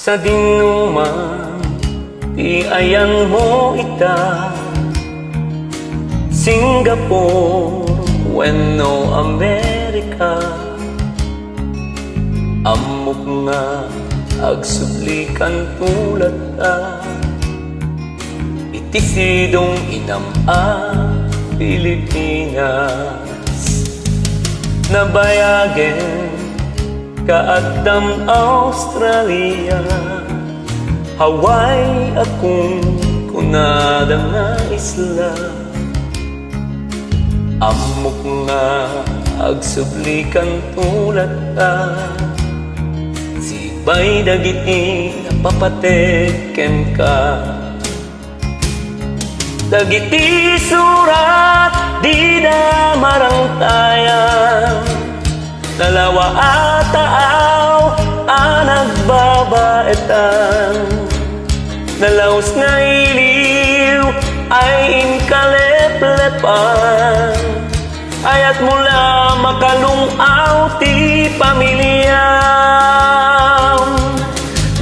sa dinuman, di ayan mo ita. Singapore, when no America. Amok nga agsublikan tulad ta. Itisidong inam-a Pilipinas. Nabayagen kaadam Australia, Hawaii akong kunada nga isla. Amok nga agsublikan tulad ta. Sibay dagiti napapateken ka. Dagiti surat di na marangtayan. Dalawa ataaw nagbabaetan. Nalaos nga iliw ay inkaleplepan. Ayat mula makalungaw ti pamilyam.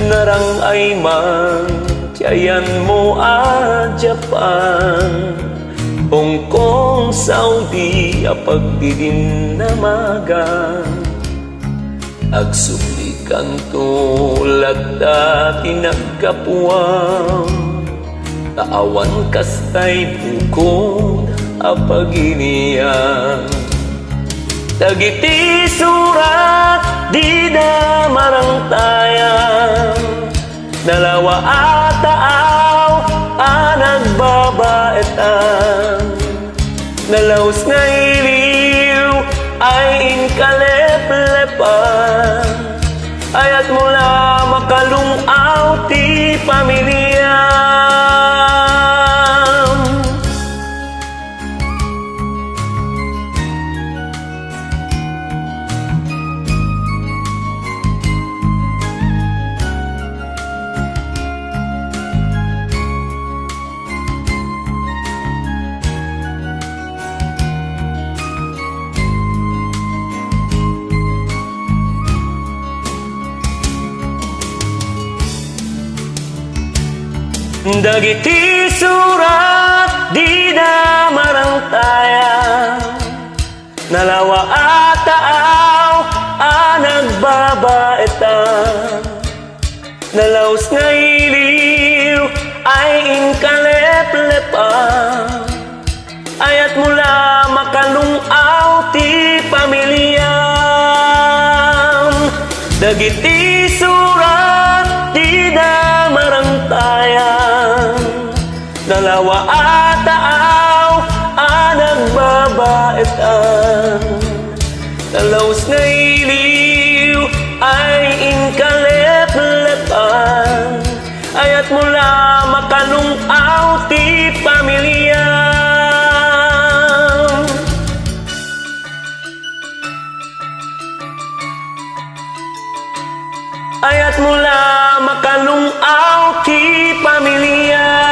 Narang ay man tiyayan mo Japan, Hong Kong, Saudi apagdidin namagan. Agsublikan tulad dati nagkapuwang. Taawan kastay bukod apaginian. Dagiti surat di na marangtayan. Dalawa ataaw nagbabaetan. Nalaos nga iliw ay inkaleplepan. Ayat mula makalungaw ti pamilyam. Dagiti surat di na marangtayan. Nalawa ataaw nagbabaetan. Nalaos nga iliw ay inkaleplepan. Ayat mula makalungaw ti pamilyam. Dagiti surat di na marangtayan. Dalawa ataaw nagbabaetan. Nalaos nga iliw ay inkaleplepan. Ayat mula makalungaw ti pamilyam. Ayat mula makalungaw ti pamilya.